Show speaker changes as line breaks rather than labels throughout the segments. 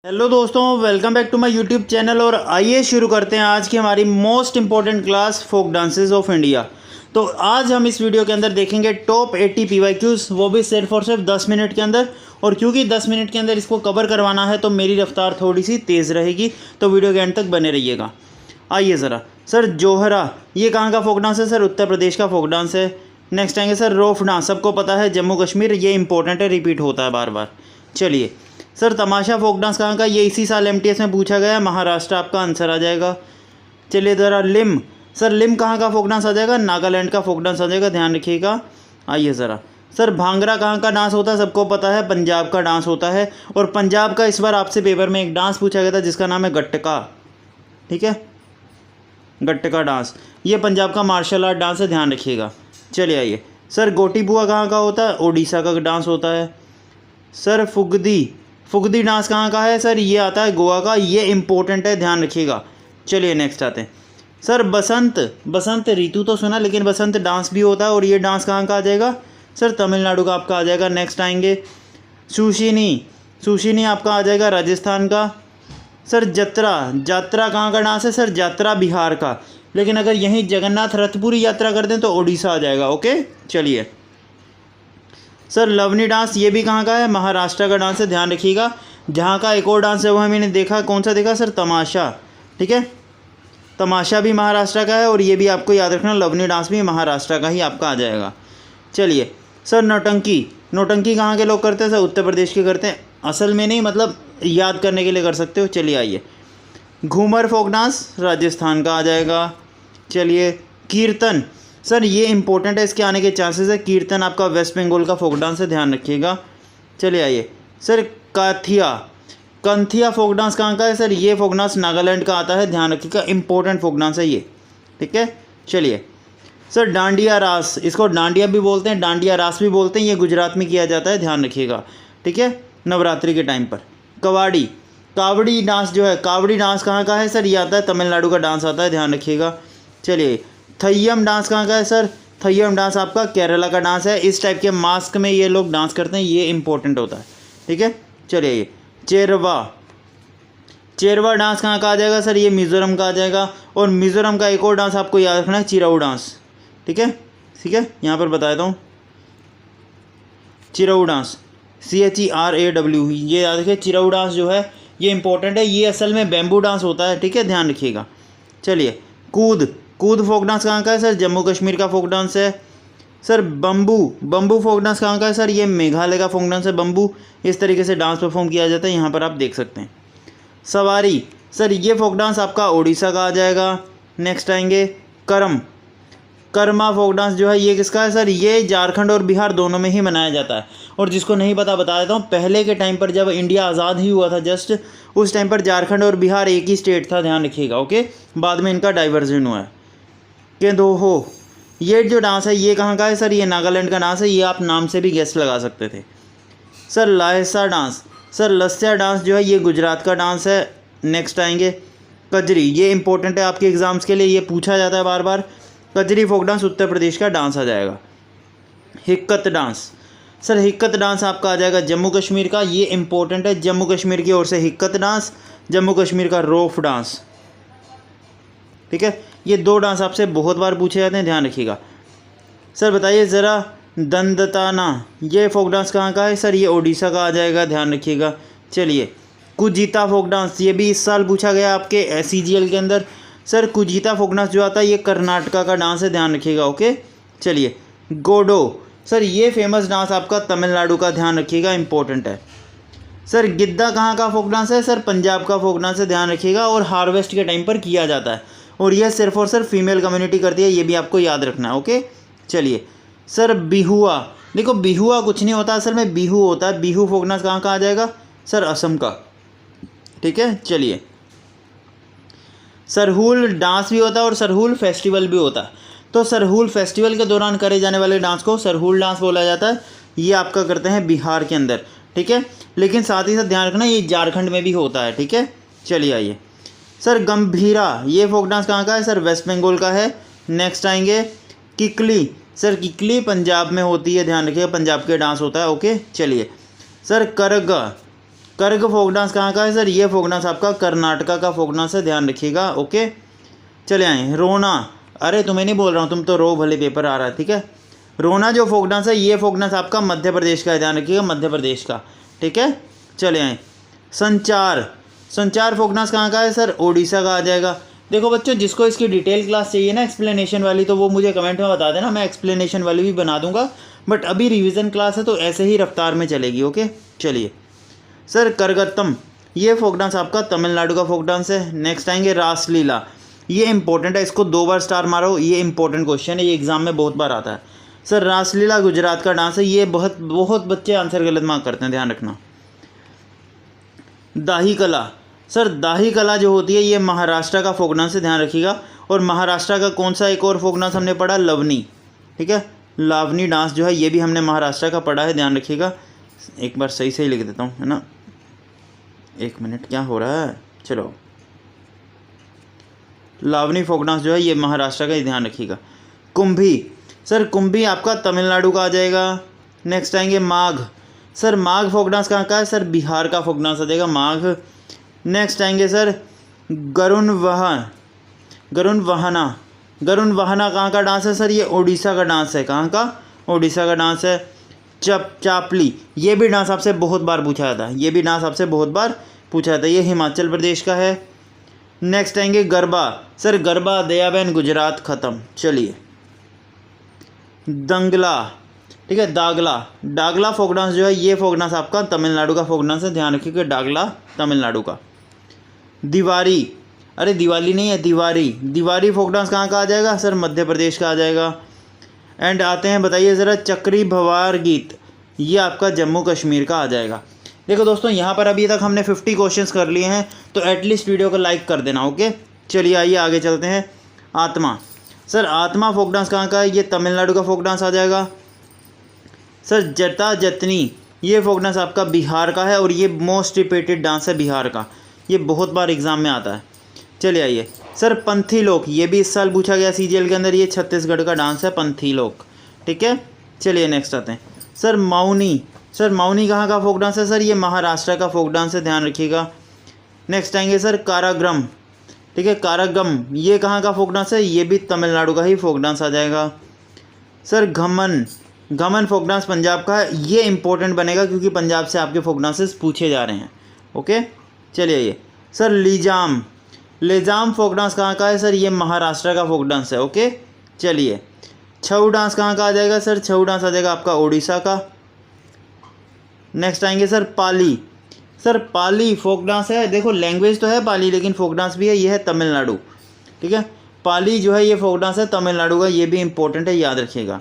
Hello दोस्तों, welcome back to my YouTube channel. और आइए शुरू करते हैं आज की हमारी most important class folk dances of India. तो आज हम इस वीडियो के अंदर देखेंगे टॉप 80 PYQs, वो भी सिर्फ और सिर्फ 10 मिनट के अंदर। और क्योंकि 10 मिनट के अंदर इसको कवर करवाना है तो मेरी रफ्तार थोड़ी सी तेज़ रहेगी, तो वीडियो के एंड तक बने रहिएगा। आइए ज़रा सर, जोहरा ये कहाँ का फोक डांस है? सर उत्तर प्रदेश का फोक डांस है। नेक्स्ट आएंगे सर रोफ डांस, सबको पता है जम्मू कश्मीर, ये इंपॉर्टेंट है, रिपीट होता है बार बार। चलिए सर, तमाशा फोक डांस कहाँ का? ये इसी साल MTS में पूछा गया, महाराष्ट्र आपका आंसर आ जाएगा। चलिए ज़रा लिम, सर लिम कहाँ का फोक डांस आ जाएगा? नागालैंड का फोक डांस आ जाएगा, ध्यान रखिएगा। आइए ज़रा सर, भांगड़ा कहाँ का डांस होता है? सबको पता है पंजाब का डांस होता है। और पंजाब का इस बार आपसे पेपर में एक डांस पूछा गया था जिसका नाम है गट्टका, ठीक है, गट्टका डांस, ये पंजाब का मार्शल आर्ट डांस है, ध्यान रखिएगा। चलिए आइए सर, गोटी बुआ कहाँ का होता है? ओडिशा का डांस होता है। सर फुगदी डांस कहाँ का है? सर ये आता है गोवा का, ये इंपॉर्टेंट है, ध्यान रखिएगा। चलिए नेक्स्ट आते हैं सर, बसंत ऋतु तो सुना, लेकिन बसंत डांस भी होता है, और ये डांस कहाँ का आ जाएगा? सर तमिलनाडु का आपका आ जाएगा। नेक्स्ट आएंगे सुशीनी आपका आ जाएगा राजस्थान का। सर जात्रा कहाँ का डांस है? सर जात्रा बिहार का, लेकिन अगर यहीं जगन्नाथ रथपुरी यात्रा कर दें तो ओडिशा आ जाएगा। ओके चलिए सर, लवनी डांस ये भी कहाँ का है? महाराष्ट्र का डांस है, ध्यान रखिएगा। जहाँ का एक और डांस है वो हमने देखा, कौन सा देखा? सर तमाशा, ठीक है, तमाशा भी महाराष्ट्र का है, और ये भी आपको याद रखना, लवनी डांस भी महाराष्ट्र का ही आपका आ जाएगा। चलिए सर, नौटंकी कहाँ के लोग करते हैं? सर उत्तर प्रदेश के करते हैं, असल में नहीं, मतलब याद करने के लिए कर सकते हो। चलिए आइए, घूमर फोक डांस राजस्थान का आ जाएगा। चलिए कीर्तन, सर ये इंपॉर्टेंट है, इसके आने के चांसेस है। कीर्तन आपका वेस्ट बंगाल का फोक डांस है, ध्यान रखिएगा। चलिए आइए सर, कंथिया फोक डांस कहाँ का है? सर ये फोक डांस नागालैंड का आता है, ध्यान रखिएगा, इंपॉर्टेंट फोक डांस है ये, ठीक है। चलिए सर, डांडिया रास, इसको डांडिया भी बोलते हैं, डांडिया रास भी बोलते हैं, ये गुजरात में किया जाता है, ध्यान रखिएगा, ठीक है, नवरात्रि के टाइम पर। कावड़ी डांस जो है, कावड़ी डांस कहाँ का है? सर ये आता है तमिलनाडु का डांस आता है, ध्यान रखिएगा। चलिए थय्यम डांस कहाँ का है? सर थय्यम डांस आपका केरला का डांस है, इस टाइप के मास्क में ये लोग डांस करते हैं, ये इंपॉर्टेंट होता है, ठीक है। चलिए चेरवा डांस कहाँ का आ जाएगा? सर ये मिज़ोरम का आ जाएगा। और मिज़ोरम का एक और डांस आपको याद रखना है, चिराऊ डांस, ठीक है, यहाँ पर बता देता हूँ, चिराऊ डांस, CHERAW, ये याद रखिए, चिराऊ डांस जो है ये इंपॉर्टेंट है, ये असल में बैम्बू डांस होता है, ठीक है, ध्यान रखिएगा। चलिए कूद फोक डांस कहाँ का है? सर जम्मू कश्मीर का फोक डांस है। सर बम्बू फोक डांस कहाँ का है? सर ये मेघालय का फोक डांस है, बम्बू, इस तरीके से डांस परफॉर्म किया जाता है, यहाँ पर आप देख सकते हैं। सवारी, सर ये फोक डांस आपका ओडिशा का आ जाएगा। नेक्स्ट आएंगे कर्मा फोक डांस जो है ये किसका है? सर ये झारखंड और बिहार दोनों में ही मनाया जाता है। और जिसको नहीं पता बता देता हूँ, पहले के टाइम पर जब इंडिया आज़ाद ही हुआ था जस्ट, उस टाइम पर झारखंड और बिहार एक ही स्टेट था, ध्यान रखिएगा। ओके, बाद में इनका डाइवर्जन हुआ है। के दो हो, ये जो डांस है ये कहाँ का है? सर ये नागालैंड का डांस है, ये आप नाम से भी गेस लगा सकते थे। Sir लाहिसा dance, sir Lasya dance जो है ये गुजरात का डांस है। नेक्स्ट आएंगे कजरी, ये इंपॉर्टेंट है आपके एग्जाम्स के लिए, ये पूछा जाता है बार बार। कजरी फोक डांस उत्तर प्रदेश का डांस आ जाएगा। हिक्कत डांस, सर हिक्कत डांस आपका आ जाएगा जम्मू कश्मीर का, ये इंपॉर्टेंट है, जम्मू कश्मीर की ओर से हिक्कत डांस, जम्मू कश्मीर का रोफ डांस, ठीक है। ये दो डांस आपसे बहुत बार पूछे जाते हैं, ध्यान रखिएगा। सर बताइए ज़रा, दंदताना ये फोक डांस कहाँ का है? सर ये ओडिशा का आ जाएगा, ध्यान रखिएगा। चलिए कुजीता फोक डांस, ये भी इस साल पूछा गया आपके CGL के अंदर। सर कुजीता फोक डांस जो आता है ये कर्नाटका का डांस है, ध्यान रखिएगा। ओके चलिए गोडो, सर ये फेमस डांस आपका तमिलनाडु का, ध्यान रखिएगा, इंपॉर्टेंट है। सर गिद्दा कहाँ का फोक डांस है? सर पंजाब का फोक डांस है, ध्यान रखिएगा, और हार्वेस्ट के टाइम पर किया जाता है, और यह सिर्फ और सिर्फ फीमेल कम्युनिटी करती है, ये भी आपको याद रखना है। ओके चलिए सर बिहुआ, देखो बिहुआ कुछ नहीं होता, असल में बिहू होता है, बिहू फोक डांस कहाँ का आ जाएगा? सर असम का, ठीक है। चलिए सरहुल डांस भी होता है और सरहुल फेस्टिवल भी होता है, तो सरहुल फेस्टिवल के दौरान करे जाने वाले डांस को सरहुल डांस बोला जाता है, ये आपका करते हैं बिहार के अंदर, ठीक है, लेकिन साथ ही साथ ध्यान रखना ये झारखंड में भी होता है, ठीक है। चलिए आइए सर गंभीरा, ये फोक डांस कहाँ का है? सर वेस्ट बंगाल का है। नेक्स्ट आएंगे किकली, सर किकली पंजाब में होती है, ध्यान रखिएगा, पंजाब के डांस होता है। ओके चलिए सर कर्ग फोक डांस कहाँ का है सर? ये फोक डांस आपका कर्नाटका का फोक डांस है, ध्यान रखिएगा। ओके, चले आए। रोना, अरे तुम्हें नहीं बोल रहा हूँ, तुम तो रो भले पेपर आ रहा है, ठीक है। रोना जो फोक डांस है, ये फोक डांस आपका मध्य प्रदेश का है, ध्यान रखिएगा, मध्य प्रदेश का, ठीक है। चले आए। संचार, संचार फोक डांस कहाँ का है सर? ओडिशा का आ जाएगा। देखो बच्चों, जिसको इसकी डिटेल क्लास चाहिए ना एक्सप्लेनेशन वाली, तो वो मुझे कमेंट में बता देना, मैं एक्सप्लेनेशन वाली भी बना दूंगा। बट अभी रिवीजन क्लास है तो ऐसे ही रफ्तार में चलेगी। ओके, चलिए सर। करगत्तम, ये फोक डांस आपका तमिलनाडु का फोक डांस है। नेक्स्ट आएंगे रासलीला, ये इंपॉर्टेंट है, इसको 2 बार स्टार मारो, ये इंपॉर्टेंट क्वेश्चन है, ये एग्जाम में बहुत बार आता है। सर रासलीला गुजरात का डांस है, ये बहुत बहुत बच्चे आंसर गलत मार्क करते हैं, ध्यान रखना। दाही कला, सर दाही कला जो होती है ये महाराष्ट्र का फोक डांस है, ध्यान रखिएगा। और महाराष्ट्र का कौन सा एक और फोक डांस हमने पढ़ा? लवनी, ठीक है। लावनी डांस जो है ये भी हमने महाराष्ट्र का पढ़ा है, ध्यान रखिएगा। एक बार सही सही लिख देता हूँ, है ना। 1 मिनट, क्या हो रहा है? चलो, लावनी फोक डांस जो है ये महाराष्ट्र का ही, ध्यान रखिएगा। कुंभी, सर कुंभी आपका तमिलनाडु का आ जाएगा। नेक्स्ट आएंगे माघ, सर माघ फोक डांस कहाँ का है सर? बिहार का फोक डांस आ जाएगा माघ। नेक्स्ट आएंगे सर गरुण वहन, गरुण वहना, गरुण वहना कहाँ का डांस है सर? ये ओडिशा का डांस है, कहाँ का? ओडिशा का डांस है। चापली, ये भी डांस आपसे बहुत बार पूछा जाता है, ये भी डांस आपसे बहुत बार पूछा जाता है, ये हिमाचल प्रदेश का है। नेक्स्ट आएंगे गरबा, सर गरबा दयाबेन गुजरात, खत्म। चलिए दंगला, ठीक है। दागला, डागला फोक डांस जो है ये फोक डांस आपका तमिलनाडु का फोक डांस है, ध्यान रखिएगा, डागला तमिलनाडु का। दिवारी, अरे दिवाली नहीं है, दिवारी, दिवारी फोक डांस कहाँ का आ जाएगा सर? मध्य प्रदेश का आ जाएगा। एंड आते हैं, बताइए ज़रा, चक्री भवार गीत, ये आपका जम्मू कश्मीर का आ जाएगा। देखो दोस्तों, यहाँ पर अभी तक हमने 50 क्वेश्चंस कर लिए हैं, तो एटलीस्ट वीडियो को लाइक कर देना। ओके, चलिए आइए आगे चलते हैं। आत्मा, सर आत्मा फोक डांस कहाँ का है? ये तमिलनाडु का फोक डांस आ जाएगा। सर जटा जतनी, ये फोक डांस आपका बिहार का है, और ये मोस्ट रिपीटेड डांस है बिहार का, ये बहुत बार एग्जाम में आता है। चलिए आइए सर पंथी लोक, ये भी इस साल पूछा गया सीजीएल के अंदर, ये छत्तीसगढ़ का डांस है पंथी लोक, ठीक है। चलिए नेक्स्ट आते हैं सर मौनी, सर मौनी कहाँ का फोक डांस है सर? ये महाराष्ट्र का फोक डांस है, ध्यान रखिएगा। नेक्स्ट आएंगे सर काराग्रम, ठीक है, कारागम, ये कहाँ का फोक डांस है? ये भी तमिलनाडु का ही फोक डांस आ जाएगा। सर घमन, घमन फोक डांस पंजाब का है, ये इंपॉर्टेंट बनेगा क्योंकि पंजाब से आपके फोक डांसेस पूछे जा रहे हैं। ओके, चलिए ये सर लीजाम, लेजाम फोक डांस कहाँ का है सर? ये महाराष्ट्र का फोक डांस है। ओके, चलिए छऊ डांस कहाँ का आ जाएगा सर? छऊ डांस आ जाएगा आपका ओडिशा का। नेक्स्ट आएंगे सर पाली, सर पाली फोक डांस है, देखो लैंग्वेज तो है पाली लेकिन फोक डांस भी है, ये है तमिलनाडु, ठीक है। पाली जो है ये फोक डांस है तमिलनाडु का, ये भी इंपॉर्टेंट है, याद रखिएगा।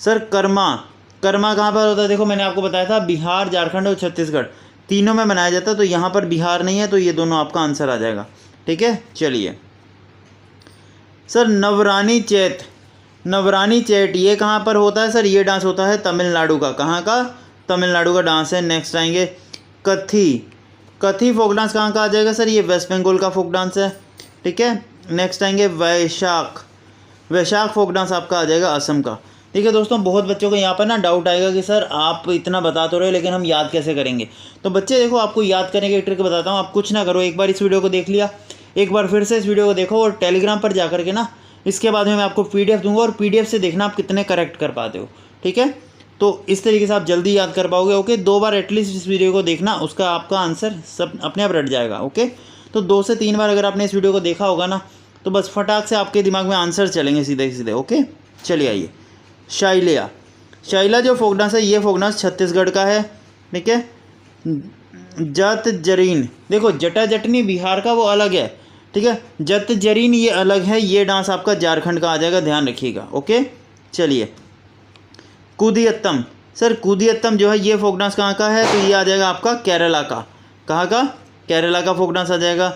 सर कर्मा, कर्मा कहाँ पर होता है? देखो मैंने आपको बताया था बिहार, झारखंड और छत्तीसगढ़ तीनों में मनाया जाता है, तो यहाँ पर बिहार नहीं है, तो ये दोनों आपका आंसर आ जाएगा, ठीक है। चलिए सर नवरानी चैत, नवरानी चैट ये कहाँ पर होता है सर? ये डांस होता है तमिलनाडु का, कहाँ का? तमिलनाडु का डांस है। नेक्स्ट आएंगे कथी, कथी फोक डांस कहाँ का आ जाएगा सर? ये वेस्ट बंगाल का फोक डांस है, ठीक है। नेक्स्ट आएंगे वैशाख, वैशाख फोक डांस आपका आ जाएगा असम का, ठीक है। दोस्तों बहुत बच्चों को यहाँ पर ना डाउट आएगा कि सर आप इतना बता तो रहे हो लेकिन हम याद कैसे करेंगे? तो बच्चे देखो आपको याद करने की ट्रिक बताता हूँ, आप कुछ ना करो, एक बार इस वीडियो को देख लिया, एक बार फिर से इस वीडियो को देखो और टेलीग्राम पर जा करके ना इसके बाद में मैं आपको PDF दूंगा और PDF से देखना आप कितने करेक्ट कर पाते हो, ठीक है। तो इस तरीके से आप जल्दी याद कर पाओगे। ओके, 2 बार एटलीस्ट इस वीडियो को देखना, उसका आपका आंसर सब अपने आप रट जाएगा। ओके, तो 2 से 3 बार अगर आपने इस वीडियो को देखा होगा ना तो बस फटाक से आपके दिमाग में आंसर चलेंगे सीधे सीधे। ओके, चलिए आइए शाइलिया, शाइला जो फोक डांस है ये फोक डांस छत्तीसगढ़ का है, ठीक है। जत जरीन, देखो जटा जटनी बिहार का वो अलग है, ठीक है। जत जरीन ये अलग है, ये डांस आपका झारखंड का आ जाएगा, ध्यान रखिएगा। ओके, चलिए कूदियत्तम, सर कूदियत्तम जो है ये फोक डांस कहाँ का है? तो ये आ जाएगा आपका केरला का, कहाँ का? केरला का फोक डांस आ जाएगा।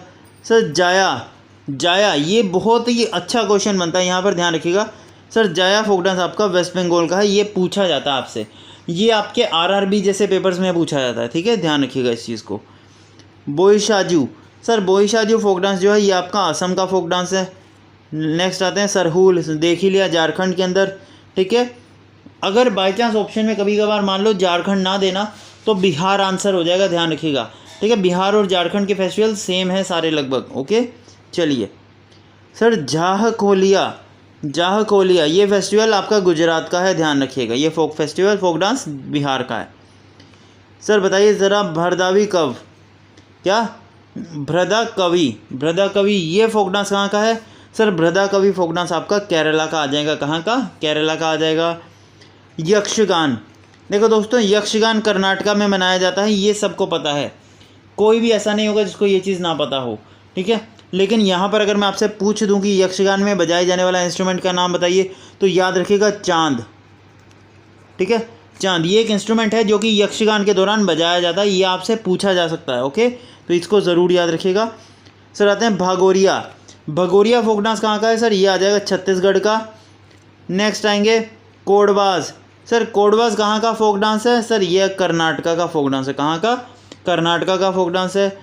सर जाया, जाया ये बहुत ही अच्छा क्वेश्चन बनता है यहाँ पर, ध्यान रखिएगा। सर जाया फोक डांस आपका वेस्ट बंगाल का है, ये पूछा जाता है आपसे, ये आपके RRB जैसे पेपर्स में पूछा जाता है, ठीक है, ध्यान रखिएगा इस चीज़ को। बोईशाजू, सर बोईशाजू फोक डांस जो है ये आपका असम का फोक डांस है। नेक्स्ट आते हैं सरहुल, देख ही लिया झारखंड के अंदर, ठीक है। अगर बाई चांस ऑप्शन में कभी कभार मान लो झारखंड ना देना तो बिहार आंसर हो जाएगा, ध्यान रखिएगा। ठीक है, बिहार और झारखंड के फेस्टिवल सेम है सारे लगभग। ओके, चलिए सर, जाह कोलिया ये फेस्टिवल आपका गुजरात का है, ध्यान रखिएगा। ये folk festival, folk dance Bihar का है। सर बताइए ज़रा, भरदावी कव, क्या भ्रदा कवि ये फोक डांस कहाँ का है? सर भ्रदा कवि फोक डांस आपका केरला का आ जाएगा। कहाँ का? केरला का आ जाएगा। यक्षगान, देखो दोस्तों, यक्षगान कर्नाटका में मनाया जाता है, ये सबको पता है, कोई भी ऐसा नहीं होगा जिसको ये चीज़ ना पता हो। ठीक है, लेकिन यहाँ पर अगर मैं आपसे पूछ दूँ कि यक्षगान में बजाए जाने वाला इंस्ट्रूमेंट का नाम बताइए, तो याद रखिएगा चांद। ठीक है, चांद ये एक इंस्ट्रूमेंट है जो कि यक्षगान के दौरान बजाया जाता है, ये आपसे पूछा जा सकता है। ओके, तो इसको ज़रूर याद रखिएगा। सर आते हैं भगोरिया फोक डांस कहाँ का है? सर ये आ जाएगा छत्तीसगढ़ का। नेक्स्ट आएंगे कोडबाज। सर कोडबाज कहाँ का फोक डांस है? सर ये कर्नाटका का फोक डांस है। कहाँ का? कर्नाटका का फोक डांस है।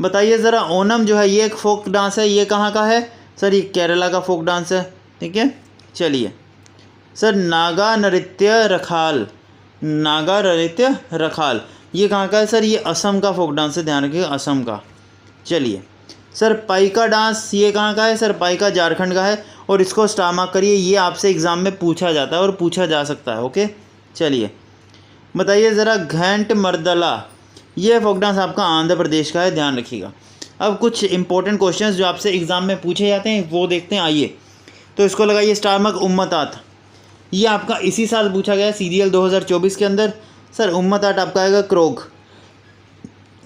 बताइए ज़रा, ओनम जो है ये एक फोक डांस है, ये कहाँ का है? सर ये केरला का फोक डांस है। ठीक है, चलिए सर, नागा नृत्य रखाल ये कहाँ का है? सर ये असम का फोक डांस है, ध्यान रखिएगा, असम का। चलिए सर, पाइका डांस ये कहाँ का है? सर पाइका झारखंड का है, और इसको स्टार मार्क करिए, ये आपसे एग्ज़ाम में पूछा जाता है और पूछा जा सकता है। ओके, चलिए बताइए ज़रा, घंट मर्दला ये फोक डांस आपका आंध्र प्रदेश का है, ध्यान रखिएगा। अब कुछ इंपॉर्टेंट क्वेश्चंस जो आपसे एग्ज़ाम में पूछे जाते हैं वो देखते हैं, आइए। तो इसको लगाइए स्टार मार्क, उम्मत आत, ये आपका इसी साल पूछा गया है CGL 2024 के अंदर। सर उम्मत आट आपका आएगा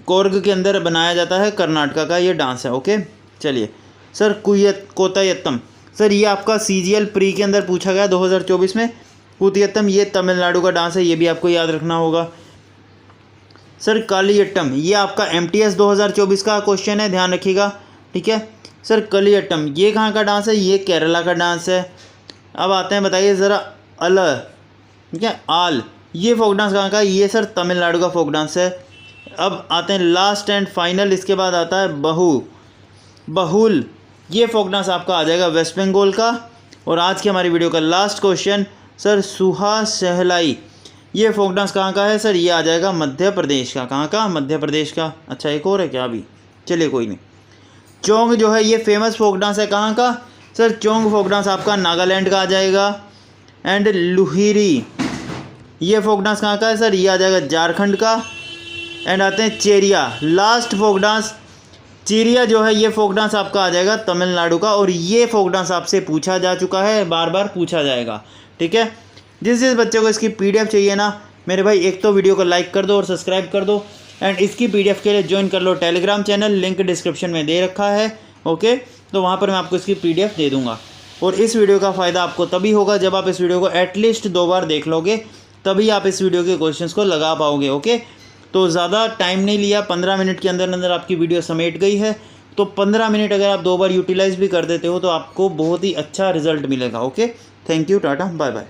कोर्ग के अंदर बनाया जाता है, कर्नाटका का ये डांस है। ओके, चलिए सर, कोतायत्तम, सर ये आपका CGL प्री के अंदर पूछा गया 2024 में। कुतियत्तम ये तमिलनाडु का डांस है, ये भी आपको याद रखना होगा। सर कालियट्टम ये आपका MTS 2024 का क्वेश्चन है, ध्यान रखिएगा। ठीक है, सर कलियट्टम ये कहाँ का डांस है? ये केरला का डांस है। अब आते हैं, बताइए ज़रा, ठीक है, आल ये फोक डांस कहाँ का? ये सर तमिलनाडु का फोक डांस है। अब आते हैं लास्ट एंड फाइनल, इसके बाद आता है बहुल ये फोक डांस आपका आ जाएगा वेस्ट बंगाल का। और आज की हमारी वीडियो का लास्ट क्वेश्चन, सर सुहा सहलाई ये फोक डांस कहाँ का है? सर ये आ जाएगा मध्य प्रदेश का। कहाँ का? मध्य प्रदेश का। अच्छा, एक और है क्या अभी? चलिए कोई नहीं। चोंग जो है ये फेमस फोक डांस है, कहाँ का? सर चोंग फोक डांस आपका नागालैंड का आ जाएगा। एंड लुहिरी ये फोक डांस कहाँ का है? सर ये आ जाएगा झारखंड का। एंड आते हैं चेरिया, लास्ट फोक डांस चिरिया जो है ये फोक डांस आपका आ जाएगा तमिलनाडु का। और ये फोक डांस आपसे पूछा जा चुका है, बार बार पूछा जाएगा। ठीक है, जिस बच्चे को इसकी PDF चाहिए ना मेरे भाई, एक तो वीडियो को लाइक कर दो और सब्सक्राइब कर दो। एंड इसकी PDF के लिए ज्वाइन कर लो टेलीग्राम चैनल, लिंक डिस्क्रिप्शन में दे रखा है। ओके, तो वहाँ पर मैं आपको इसकी PDF दे दूँगा। और इस वीडियो का फ़ायदा आपको तभी होगा जब आप इस वीडियो को एटलीस्ट 2 बार देख लोगे, तभी आप इस वीडियो के क्वेश्चंस को लगा पाओगे। ओके, तो ज़्यादा टाइम नहीं लिया, 15 मिनट के अंदर अंदर आपकी वीडियो समेट गई है। तो 15 मिनट अगर आप 2 बार यूटिलाइज़ भी कर देते हो तो आपको बहुत ही अच्छा रिजल्ट मिलेगा। Okay, thank you, tata, bye bye.